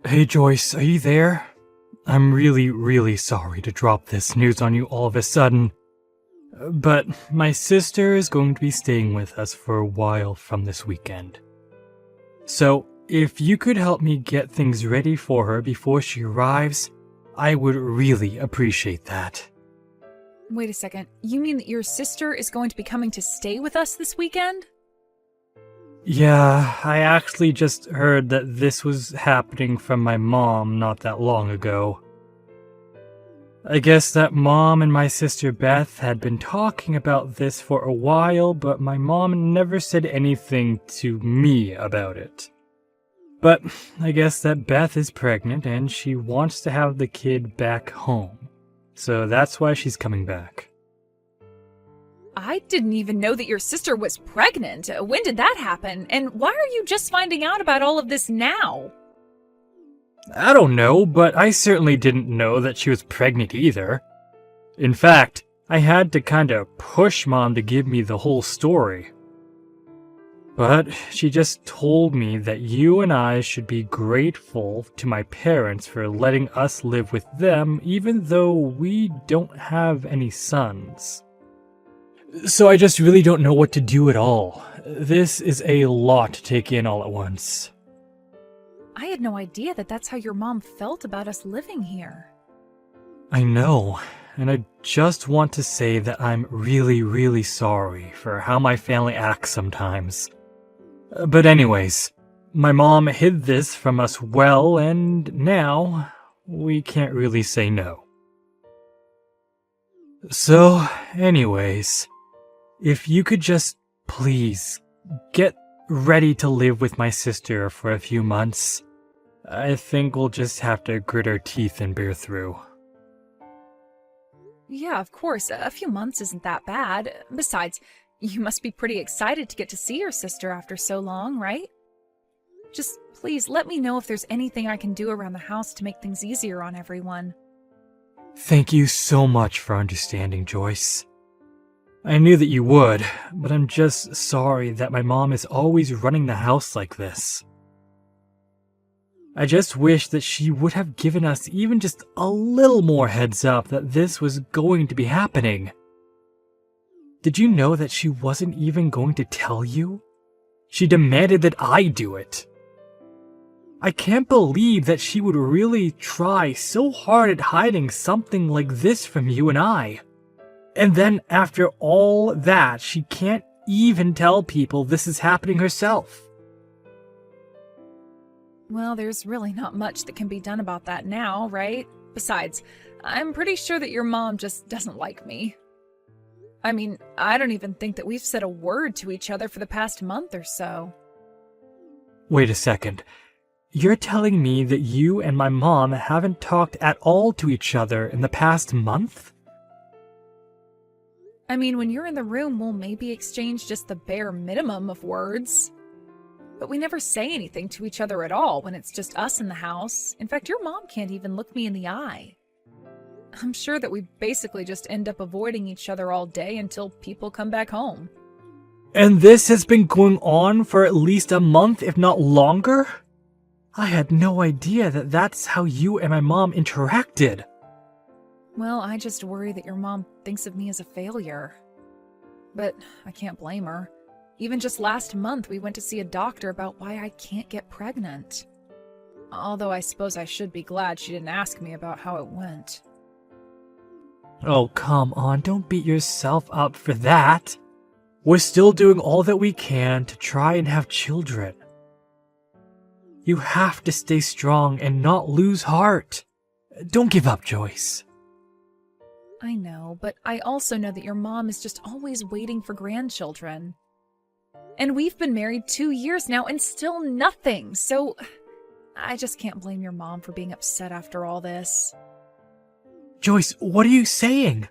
Hey Joyce, are you there? I'm really sorry to drop this news on you all of a sudden, but my sister is going to be staying with us for a while from this weekend. So, if you could help me get things ready for her before she arrives, I would really appreciate that. Wait a second, you mean that your sister is going to be coming to stay with us this weekend? Yeah, I actually just heard that this was happening from my mom not that long ago. I guess that Mom and my sister Beth had been talking about this for a while, but my mom never said anything to me about it. But I guess that Beth is pregnant and she wants to have the kid back home. So that's why she's coming back. I didn't even know that your sister was pregnant. When did that happen? And why are you just finding out about all of this now? I don't know, but I certainly didn't know that she was pregnant either. In fact, I had to kinda push Mom to give me the whole story. But she just told me that you and I should be grateful to my parents for letting us live with them even though we don't have any sons. So I just really don't know what to do at all. This is a lot to take in all at once. I had no idea that that's how your mom felt about us living here. I know, and I just want to say that I'm really sorry for how my family acts sometimes. But anyways, my mom hid this from us well, and now we can't really say no. So, anyways, if you could just please get ready to live with my sister for a few months, I think we'll just have to grit our teeth and bear through. Yeah, of course. A few months isn't that bad. Besides, you must be pretty excited to get to see your sister after so long, right? Just please let me know if there's anything I can do around the house to make things easier on everyone. Thank you so much for understanding, Joyce. I knew that you would, but I'm just sorry that my mom is always running the house like this. I just wish that she would have given us even just a little more heads up that this was going to be happening. Did you know that she wasn't even going to tell you? She demanded that I do it. I can't believe that she would really try so hard at hiding something like this from you and I. And then after all that, she can't even tell people this is happening herself. Well, there's really not much that can be done about that now, right? Besides, I'm pretty sure that your mom just doesn't like me. I mean, I don't even think that we've said a word to each other for the past month or so. Wait a second. You're telling me that you and my mom haven't talked at all to each other in the past month? I mean, when you're in the room, we'll maybe exchange just the bare minimum of words. But we never say anything to each other at all when it's just us in the house. In fact, your mom can't even look me in the eye. I'm sure that we basically just end up avoiding each other all day until people come back home. And this has been going on for at least a month, if not longer? I had no idea that that's how you and my mom interacted. Well, I just worry that your mom thinks of me as a failure. But I can't blame her. Even just last month, we went to see a doctor about why I can't get pregnant. Although I suppose I should be glad she didn't ask me about how it went. Oh, come on, don't beat yourself up for that. We're still doing all that we can to try and have children. You have to stay strong and not lose heart. Don't give up, Joyce. I know, but I also know that your mom is just always waiting for grandchildren. And we've been married 2 years now and still nothing, so I just can't blame your mom for being upset after all this. Joyce, what are you saying?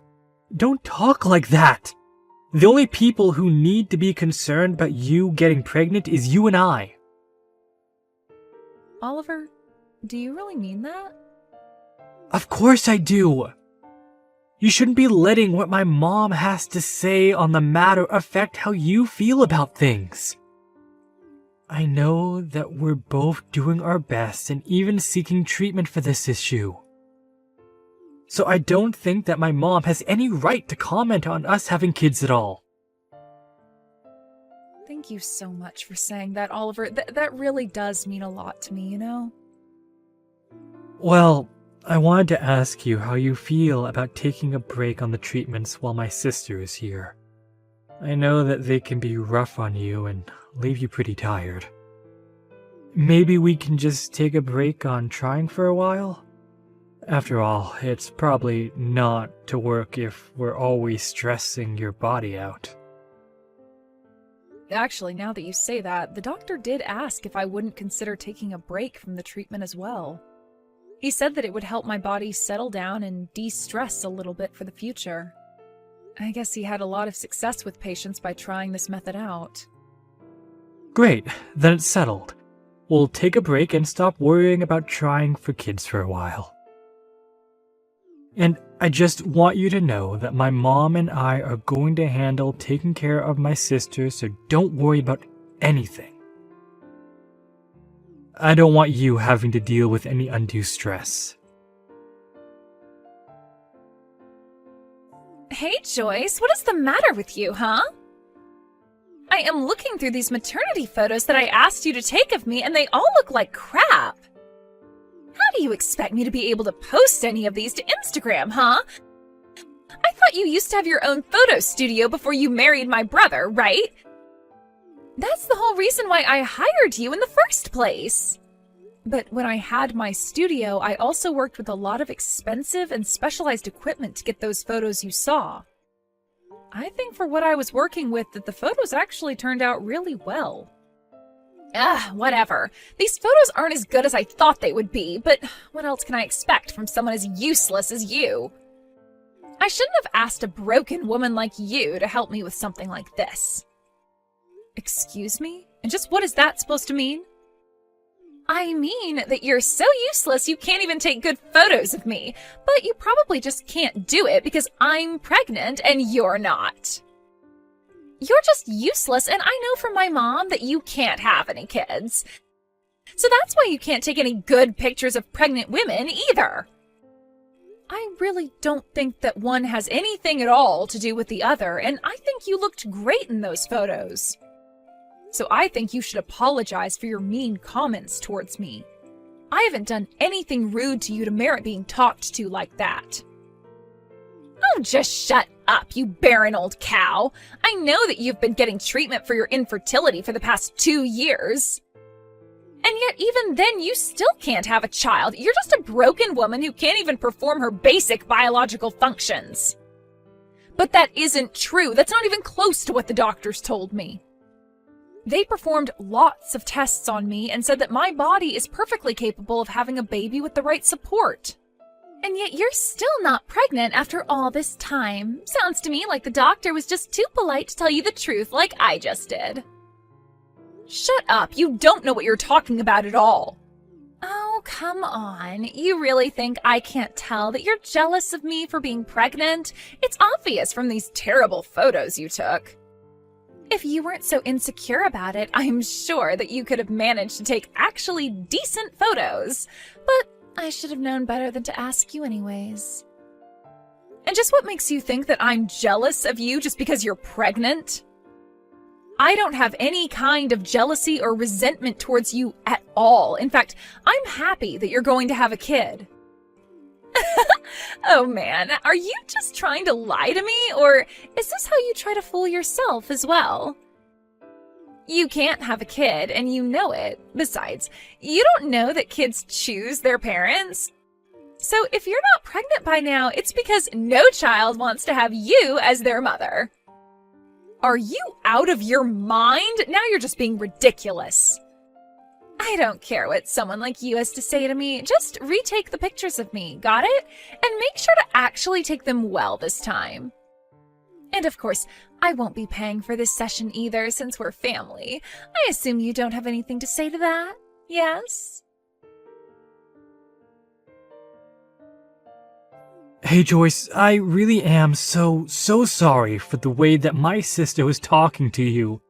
Don't talk like that. The only people who need to be concerned about you getting pregnant is you and I. Oliver, do you really mean that? Of course I do. You shouldn't be letting what my mom has to say on the matter affect how you feel about things. I know that we're both doing our best and even seeking treatment for this issue. So I don't think that my mom has any right to comment on us having kids at all. Thank you so much for saying that, Oliver. That really does mean a lot to me, you know? Well, I wanted to ask you how you feel about taking a break on the treatments while my sister is here. I know that they can be rough on you and leave you pretty tired. Maybe we can just take a break on trying for a while? After all, it's probably not to work if we're always stressing your body out. Actually, now that you say that, the doctor did ask if I wouldn't consider taking a break from the treatment as well. He said that it would help my body settle down and de-stress a little bit for the future. I guess he had a lot of success with patients by trying this method out. Great, then it's settled. We'll take a break and stop worrying about trying for kids for a while. And I just want you to know that my mom and I are going to handle taking care of my sister, so don't worry about anything. I don't want you having to deal with any undue stress. Hey, Joyce, what is the matter with you, huh? I am looking through these maternity photos that I asked you to take of me, and they all look like crap. How do you expect me to be able to post any of these to Instagram, huh? I thought you used to have your own photo studio before you married my brother, right? That's the whole reason why I hired you in the first place. But when I had my studio, I also worked with a lot of expensive and specialized equipment to get those photos you saw. I think for what I was working with that the photos actually turned out really well. Whatever. These photos aren't as good as I thought they would be, but what else can I expect from someone as useless as you? I shouldn't have asked a broken woman like you to help me with something like this. Excuse me? And just what is that supposed to mean? I mean that you're so useless you can't even take good photos of me, but you probably just can't do it because I'm pregnant and you're not. You're just useless, and I know from my mom that you can't have any kids. So that's why you can't take any good pictures of pregnant women either. I really don't think that one has anything at all to do with the other, and I think you looked great in those photos. So I think you should apologize for your mean comments towards me. I haven't done anything rude to you to merit being talked to like that. Oh, just shut up, you barren old cow. I know that you've been getting treatment for your infertility for the past 2 years. And yet even then you still can't have a child. You're just a broken woman who can't even perform her basic biological functions. But that isn't true. That's not even close to what the doctors told me. They performed lots of tests on me and said that my body is perfectly capable of having a baby with the right support. And yet you're still not pregnant after all this time. Sounds to me like the doctor was just too polite to tell you the truth like I just did. Shut up, you don't know what you're talking about at all. Oh, come on. You really think I can't tell that you're jealous of me for being pregnant? It's obvious from these terrible photos you took. If you weren't so insecure about it, I'm sure that you could have managed to take actually decent photos. But I should have known better than to ask you anyways. And just what makes you think that I'm jealous of you just because you're pregnant? I don't have any kind of jealousy or resentment towards you at all. In fact, I'm happy that you're going to have a kid. Oh man, are you just trying to lie to me, or is this how you try to fool yourself as well? You can't have a kid, and you know it. Besides, you don't know that kids choose their parents. So if you're not pregnant by now, it's because no child wants to have you as their mother. Are you out of your mind? Now you're just being ridiculous. I don't care what someone like you has to say to me. Just retake the pictures of me, got it? And make sure to actually take them well this time. And of course, I won't be paying for this session either since we're family. I assume you don't have anything to say to that, yes? Hey Joyce, I really am so sorry for the way that my sister was talking to you.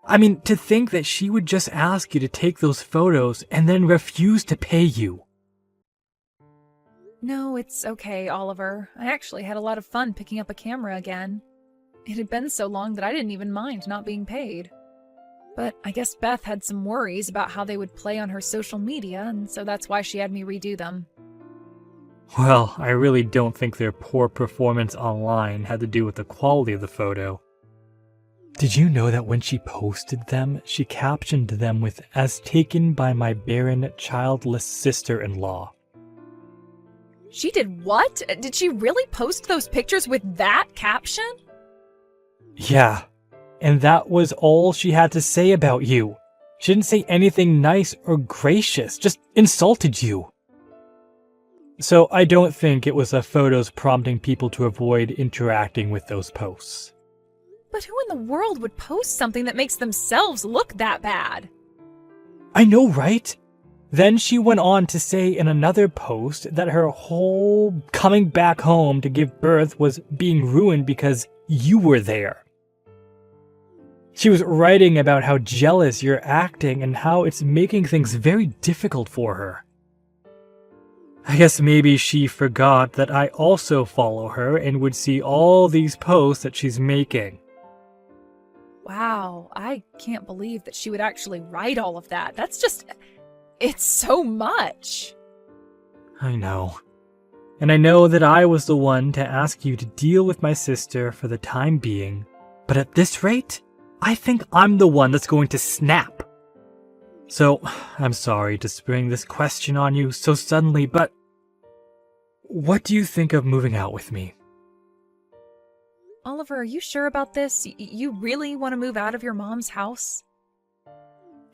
I mean, to think that she would just ask you to take those photos and then refuse to pay you. No, it's okay, Oliver. I actually had a lot of fun picking up a camera again. It had been so long that I didn't even mind not being paid. But I guess Beth had some worries about how they would play on her social media, and so that's why she had me redo them. Well, I really don't think their poor performance online had to do with the quality of the photo. Did you know that when she posted them, she captioned them with "as taken by my barren, childless sister-in-law"? She did what? Did she really post those pictures with that caption? Yeah, and that was all she had to say about you. She didn't say anything nice or gracious, just insulted you. So I don't think it was the photos prompting people to avoid interacting with those posts. But who in the world would post something that makes themselves look that bad? I know, right? Then she went on to say in another post that her whole coming back home to give birth was being ruined because you were there. She was writing about how jealous you're acting and how it's making things very difficult for her. I guess maybe she forgot that I also follow her and would see all these posts that she's making. Wow, I can't believe that she would actually write all of that. It's so much. I know. And I know that I was the one to ask you to deal with my sister for the time being, but at this rate, I think I'm the one that's going to snap. So, I'm sorry to spring this question on you so suddenly, but what do you think of moving out with me? Oliver, are you sure about this? You really want to move out of your mom's house?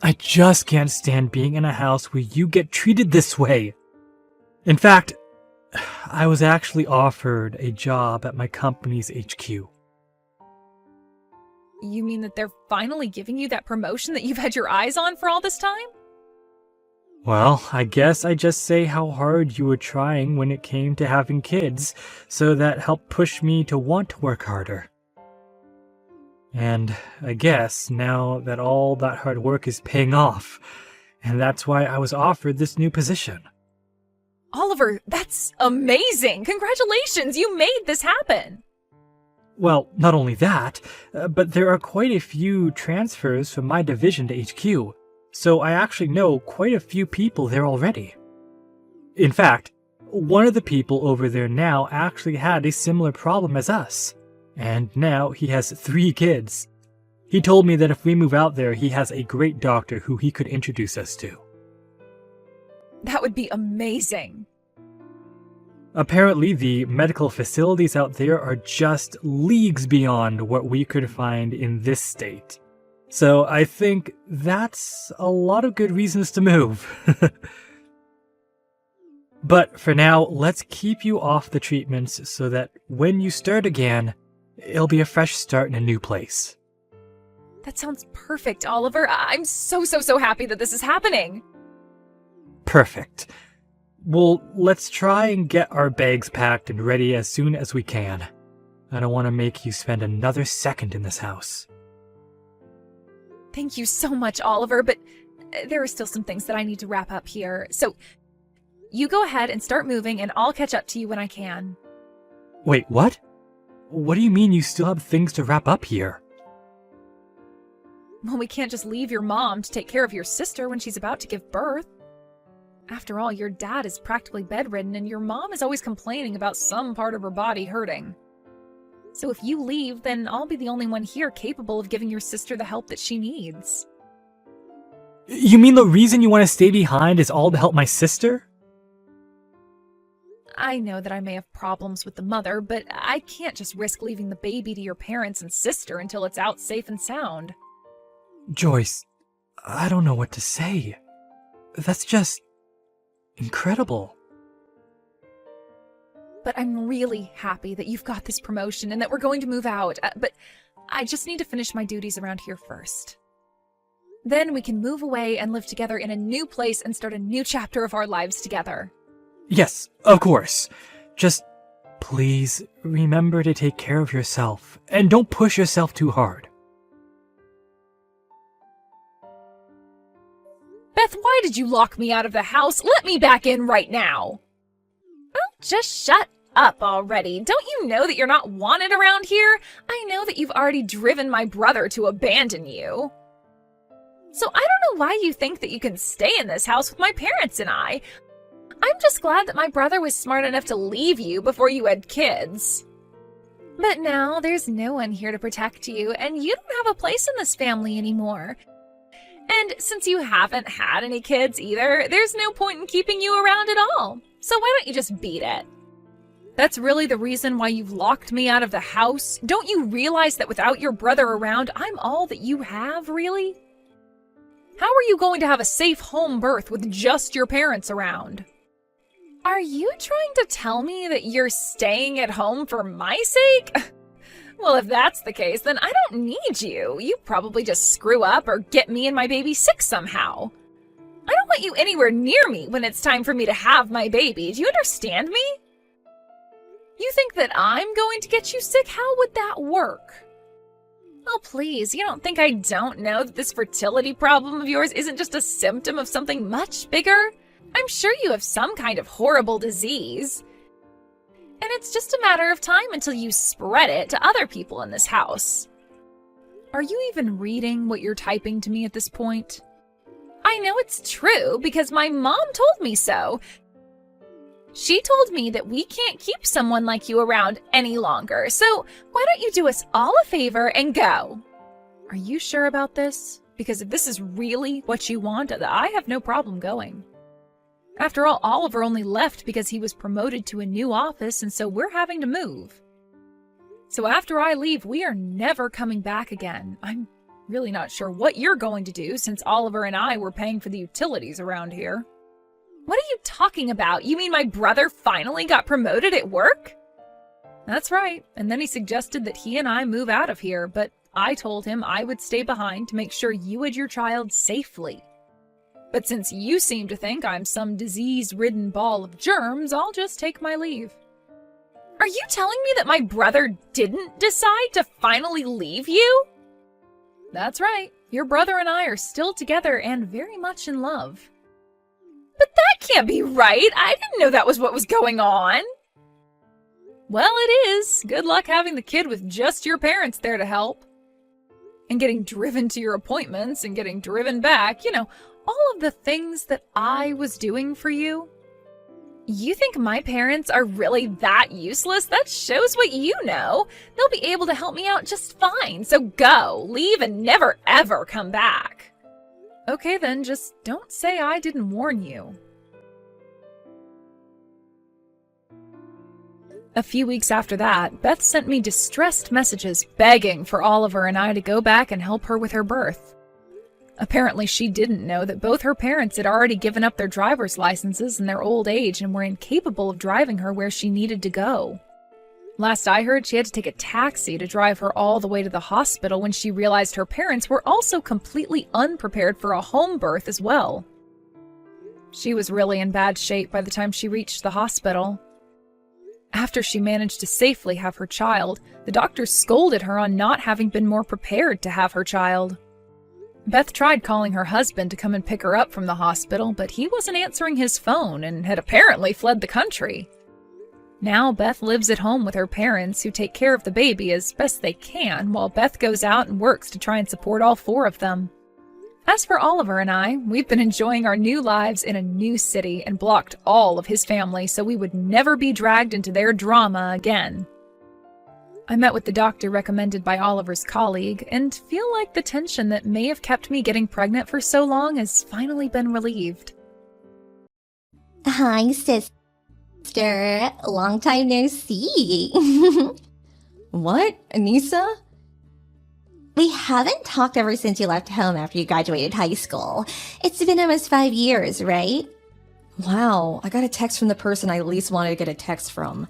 I just can't stand being in a house where you get treated this way. In fact, I was actually offered a job at my company's HQ. You mean that they're finally giving you that promotion that you've had your eyes on for all this time? Well, I guess I just say how hard you were trying when it came to having kids, so that helped push me to want to work harder. And I guess now that all that hard work is paying off, and that's why I was offered this new position. Oliver, that's amazing! Congratulations, you made this happen! Well, not only that, but there are quite a few transfers from my division to HQ, so I actually know quite a few people there already. In fact, one of the people over there now actually had a similar problem as us, and now he has 3 kids. He told me that if we move out there, he has a great doctor who he could introduce us to. That would be amazing. Apparently, the medical facilities out there are just leagues beyond what we could find in this state. So I think that's a lot of good reasons to move. But for now, let's keep you off the treatments so that when you start again, it'll be a fresh start in a new place. That sounds perfect, Oliver. I'm so happy that this is happening. Perfect. Well, let's try and get our bags packed and ready as soon as we can. I don't want to make you spend another second in this house. Thank you so much, Oliver, but there are still some things that I need to wrap up here. So, you go ahead and start moving, and I'll catch up to you when I can. Wait, what? What do you mean you still have things to wrap up here? Well, we can't just leave your mom to take care of your sister when she's about to give birth. After all, your dad is practically bedridden, and your mom is always complaining about some part of her body hurting. So if you leave, then I'll be the only one here capable of giving your sister the help that she needs. You mean the reason you want to stay behind is all to help my sister? I know that I may have problems with the mother, but I can't just risk leaving the baby to your parents and sister until it's out safe and sound. Joyce, I don't know what to say. That's just incredible. But I'm really happy that you've got this promotion and that we're going to move out, but I just need to finish my duties around here first. Then we can move away and live together in a new place and start a new chapter of our lives together. Yes, of course. Just please remember to take care of yourself and don't push yourself too hard. Beth, why did you lock me out of the house? Let me back in right now. Oh, just shut up already. Don't you know that you're not wanted around here? I know that you've already driven my brother to abandon you. So I don't know why you think that you can stay in this house with my parents and I. I'm just glad that my brother was smart enough to leave you before you had kids. But now there's no one here to protect you, and you don't have a place in this family anymore. And since you haven't had any kids either, there's no point in keeping you around at all. So why don't you just beat it? That's really the reason why you've locked me out of the house? Don't you realize that without your brother around, I'm all that you have, really? How are you going to have a safe home birth with just your parents around? Are you trying to tell me that you're staying at home for my sake? Well, if that's the case, then I don't need you. You probably just screw up or get me and my baby sick somehow. I don't want you anywhere near me when it's time for me to have my baby. Do you understand me? You think that I'm going to get you sick? How would that work? Oh, please, you don't think I don't know that this fertility problem of yours isn't just a symptom of something much bigger? I'm sure you have some kind of horrible disease. And it's just a matter of time until you spread it to other people in this house. Are you even reading what you're typing to me at this point? I know it's true because my mom told me so. She told me that we can't keep someone like you around any longer, so why don't you do us all a favor and go? Are you sure about this? Because if this is really what you want, I have no problem going. After all, Oliver only left because he was promoted to a new office, and so we're having to move. So after I leave, we are never coming back again. I'm really not sure what you're going to do since Oliver and I were paying for the utilities around here. What are you talking about? You mean my brother finally got promoted at work? That's right, and then he suggested that he and I move out of here, but I told him I would stay behind to make sure you had your child safely. But since you seem to think I'm some disease-ridden ball of germs, I'll just take my leave. Are you telling me that my brother didn't decide to finally leave you? That's right. Your brother and I are still together and very much in love. But that can't be right. I didn't know that was what was going on. Well, it is. Good luck having the kid with just your parents there to help. And getting driven to your appointments and getting driven back, you know, all of the things that I was doing for you. You think my parents are really that useless? That shows what you know. They'll be able to help me out just fine. So go, leave, and never ever come back. Okay then, just don't say I didn't warn you. A few weeks after that, Beth sent me distressed messages begging for Oliver and I to go back and help her with her birth. Apparently she didn't know that both her parents had already given up their driver's licenses in their old age and were incapable of driving her where she needed to go. Last I heard, she had to take a taxi to drive her all the way to the hospital when she realized her parents were also completely unprepared for a home birth as well. She was really in bad shape by the time she reached the hospital. After she managed to safely have her child, the doctors scolded her on not having been more prepared to have her child. Beth tried calling her husband to come and pick her up from the hospital, but he wasn't answering his phone and had apparently fled the country. Now Beth lives at home with her parents, who take care of the baby as best they can, while Beth goes out and works to try and support all four of them. As for Oliver and I, we've been enjoying our new lives in a new city and blocked all of his family so we would never be dragged into their drama again. I met with the doctor recommended by Oliver's colleague and feel like the tension that may have kept me getting pregnant for so long has finally been relieved. Hi, sister. Long time no see. What? Anissa? We haven't talked ever since you left home after you graduated high school. It's been almost 5 years, right? Wow, I got a text from the person I least wanted to get a text from.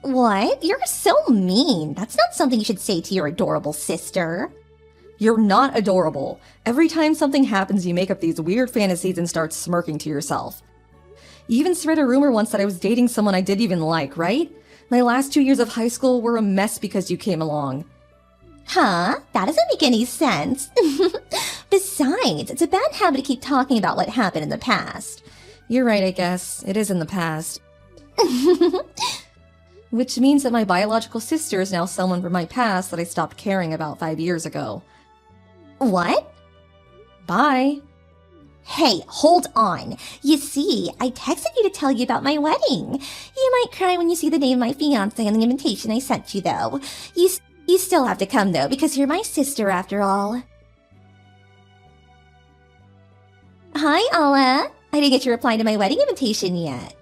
What? You're so mean. That's not something you should say to your adorable sister. You're not adorable. Every time something happens, you make up these weird fantasies and start smirking to yourself. You even spread a rumor once that I was dating someone I didn't even like, right? My last 2 years of high school were a mess because you came along. Huh? That doesn't make any sense. Besides, it's a bad habit to keep talking about what happened in the past. You're right, I guess. It is in the past. Which means that my biological sister is now someone from my past that I stopped caring about 5 years ago. What? Bye. Hey, hold on. You see, I texted you to tell you about my wedding. You might cry when you see the name of my fiancé on the invitation I sent you, though. You still have to come, though, because you're my sister after all. Hi, Alla. I didn't get your reply to my wedding invitation yet.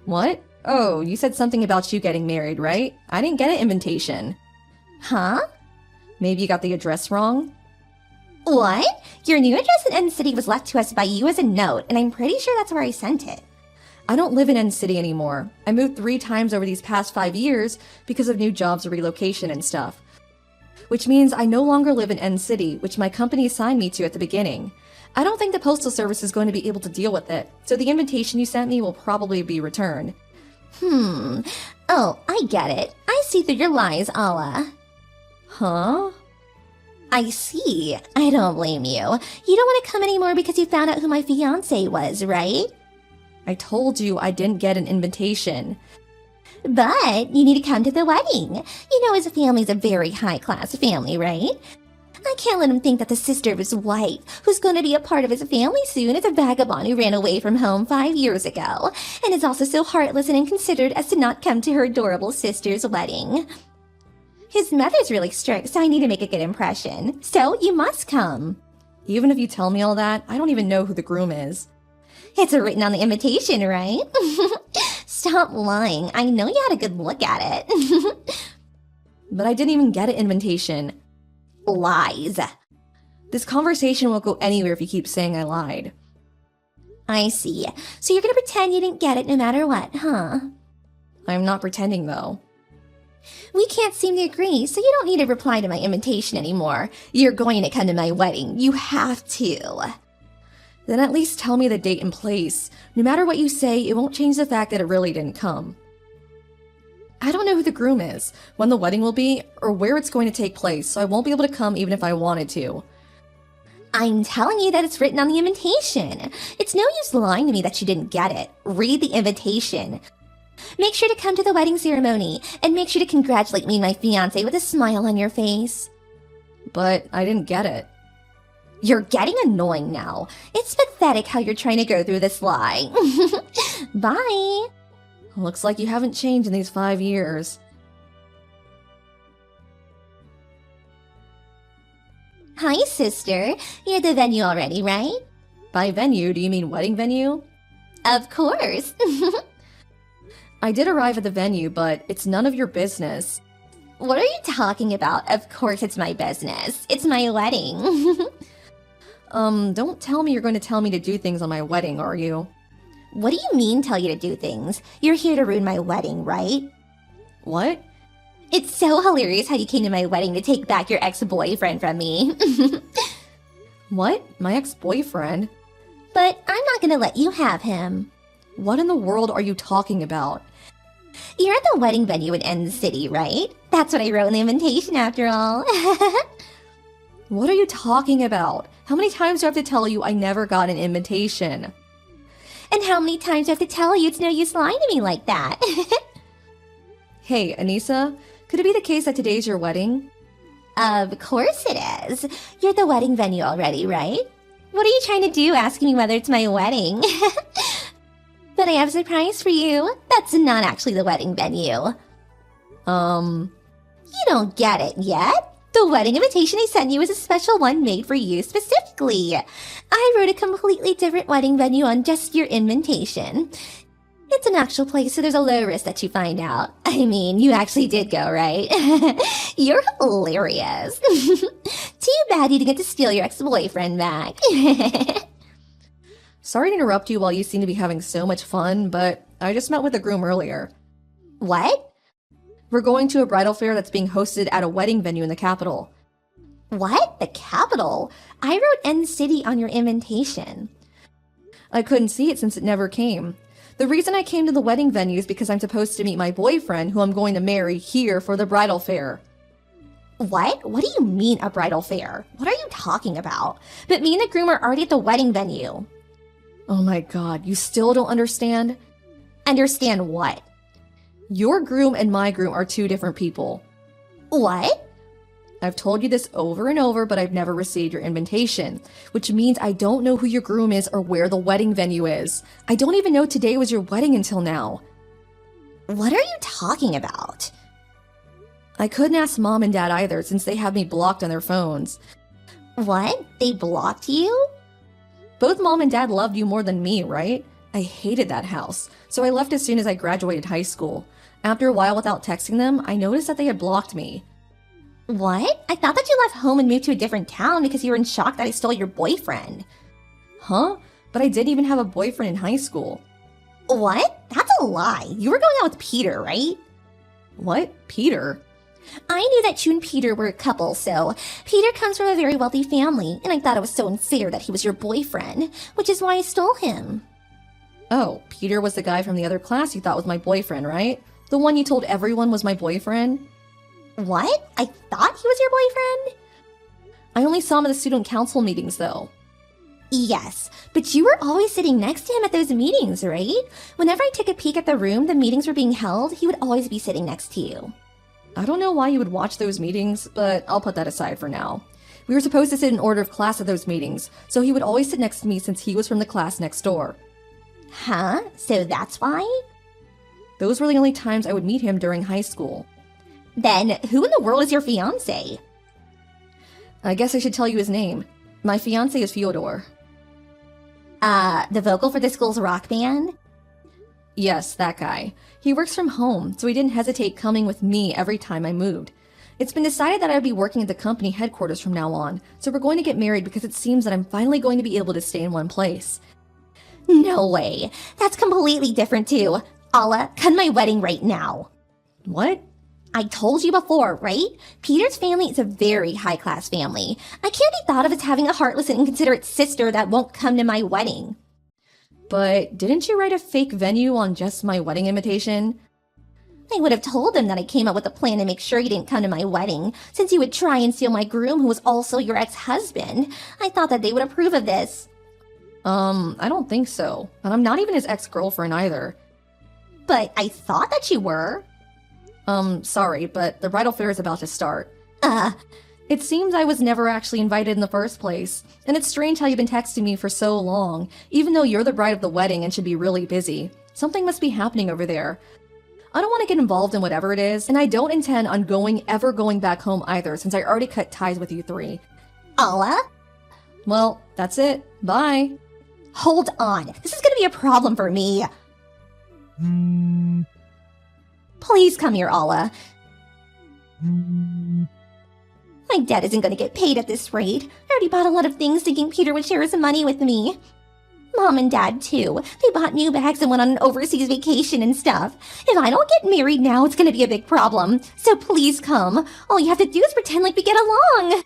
What? Oh, you said something about you getting married, right? I didn't get an invitation. Huh? Maybe you got the address wrong? What? Your new address in End City was left to us by you as a note, and I'm pretty sure that's where I sent it. I don't live in End City anymore. I moved 3 times over these past 5 years because of new jobs or relocation and stuff. Which means I no longer live in End City, which my company assigned me to at the beginning. I don't think the Postal Service is going to be able to deal with it, so the invitation you sent me will probably be returned. Oh, I get it. I see through your lies, Alla. Huh? I see. I don't blame you. You don't want to come anymore because you found out who my fiancé was, right? I told you I didn't get an invitation. But you need to come to the wedding. You know his family's a very high-class family, right? I can't let him think that the sister of his wife, who's going to be a part of his family soon, is a vagabond who ran away from home 5 years ago, and is also so heartless and inconsiderate as to not come to her adorable sister's wedding. His mother's really strict, so I need to make a good impression. So you must come. Even if you tell me all that, I don't even know who the groom is. It's written on the invitation, right? Stop lying. I know you had a good look at it. But I didn't even get an invitation. Lies. This conversation won't go anywhere if you keep saying I lied. I see. So you're gonna pretend you didn't get it no matter what, huh? I'm not pretending, though. We can't seem to agree, so you don't need to reply to my invitation anymore. You're going to come to my wedding. You have to. Then at least tell me the date and place. No matter what you say, it won't change the fact that it really didn't come. I don't know who the groom is, when the wedding will be, or where it's going to take place, so I won't be able to come even if I wanted to. I'm telling you that it's written on the invitation. It's no use lying to me that you didn't get it. Read the invitation. Make sure to come to the wedding ceremony, and make sure to congratulate me and my fiancé with a smile on your face. But I didn't get it. You're getting annoying now. It's pathetic how you're trying to go through this lie. Bye. Looks like you haven't changed in these 5 years. Hi, sister. You're at the venue already, right? By venue, do you mean wedding venue? Of course. I did arrive at the venue, but it's none of your business. What are you talking about? Of course it's my business. It's my wedding. Don't tell me you're going to tell me to do things on my wedding, are you? What do you mean tell you to do things? You're here to ruin my wedding, right? What? It's so hilarious how you came to my wedding to take back your ex-boyfriend from me. What? My ex-boyfriend? But I'm not gonna let you have him. What in the world are you talking about? You're at the wedding venue in End City, right? That's what I wrote in the invitation after all. What are you talking about? How many times do I have to tell you I never got an invitation? And how many times do I have to tell you it's no use lying to me like that? Hey, Anissa, could it be the case that today's your wedding? Of course it is. You're at the wedding venue already, right? What are you trying to do asking me whether it's my wedding? But I have a surprise for you. That's not actually the wedding venue. You don't get it yet? The wedding invitation I sent you is a special one made for you specifically. I wrote a completely different wedding venue on just your invitation. It's an actual place, so there's a low risk that you find out. I mean, you actually did go, right? You're hilarious. Too bad you didn't get to steal your ex-boyfriend back. Sorry to interrupt you while you seem to be having so much fun, but I just met with the groom earlier. What? We're going to a bridal fair that's being hosted at a wedding venue in the capital. What? The capital? I wrote End City on your invitation. I couldn't see it since it never came. The reason I came to the wedding venue is because I'm supposed to meet my boyfriend, who I'm going to marry, here for the bridal fair. What? What do you mean a bridal fair? What are you talking about? But me and the groom are already at the wedding venue. Oh my god, you still don't understand? Understand what? Your groom and my groom are two different people. What? I've told you this over and over, but I've never received your invitation, which means I don't know who your groom is or where the wedding venue is. I don't even know today was your wedding until now. What are you talking about? I couldn't ask mom and dad either since they have me blocked on their phones. What? They blocked you? Both mom and dad loved you more than me, right? I hated that house, so I left as soon as I graduated high school. After a while without texting them, I noticed that they had blocked me. What? I thought that you left home and moved to a different town because you were in shock that I stole your boyfriend. Huh? But I didn't even have a boyfriend in high school. What? That's a lie. You were going out with Peter, right? What? Peter? I knew that you and Peter were a couple, so Peter comes from a very wealthy family, and I thought it was so unfair that he was your boyfriend, which is why I stole him. Oh, Peter was the guy from the other class you thought was my boyfriend, right? The one you told everyone was my boyfriend? What? I thought he was your boyfriend? I only saw him at the student council meetings, though. Yes, but you were always sitting next to him at those meetings, right? Whenever I took a peek at the room the meetings were being held, he would always be sitting next to you. I don't know why you would watch those meetings, but I'll put that aside for now. We were supposed to sit in order of class at those meetings, so he would always sit next to me since he was from the class next door. Huh? So that's why? Those were the only times I would meet him during high school. Then who in the world is your fiancé? I guess I should tell you his name. My fiancé is Fyodor. The vocal for the school's rock band? Yes, that guy. He works from home, so he didn't hesitate coming with me every time I moved. It's been decided that I would be working at the company headquarters from now on, so we're going to get married because it seems that I'm finally going to be able to stay in one place. No way. That's completely different too. Allah, cut my wedding right now. What? I told you before, right? Peter's family is a very high-class family. I can't be thought of as having a heartless and inconsiderate sister that won't come to my wedding. But didn't you write a fake venue on just my wedding invitation? I would have told them that I came up with a plan to make sure you didn't come to my wedding, since you would try and steal my groom who was also your ex-husband. I thought that they would approve of this. I don't think so. And I'm not even his ex-girlfriend either. But I thought that you were. Sorry, but the bridal fair is about to start. It seems I was never actually invited in the first place, and it's strange how you've been texting me for so long, even though you're the bride of the wedding and should be really busy. Something must be happening over there. I don't want to get involved in whatever it is, and I don't intend on ever going back home either, since I already cut ties with you three. Allah? Well, that's it. Bye. Hold on. This is gonna be a problem for me. Please come here, Allah. My dad isn't gonna get paid at this rate. I already bought a lot of things thinking Peter would share his money with me. Mom and Dad, too. They bought new bags and went on an overseas vacation and stuff. If I don't get married now, it's gonna be a big problem. So please come. All you have to do is pretend like we get along.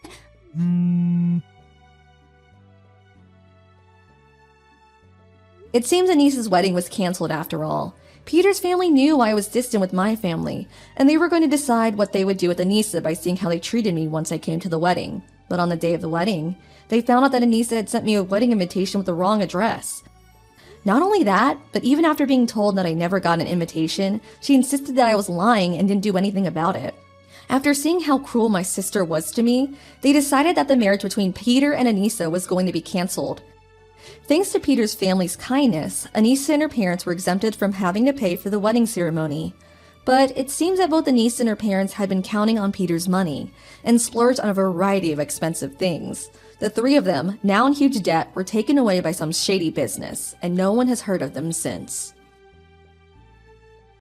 It seems Anissa's wedding was canceled after all. Peter's family knew I was distant with my family, and they were going to decide what they would do with Anissa by seeing how they treated me once I came to the wedding. But on the day of the wedding, they found out that Anissa had sent me a wedding invitation with the wrong address. Not only that, but even after being told that I never got an invitation, she insisted that I was lying and didn't do anything about it. After seeing how cruel my sister was to me, they decided that the marriage between Peter and Anissa was going to be canceled. Thanks to Peter's family's kindness, Anissa and her parents were exempted from having to pay for the wedding ceremony. But it seems that both Anissa and her parents had been counting on Peter's money, and splurged on a variety of expensive things. The three of them, now in huge debt, were taken away by some shady business, and no one has heard of them since.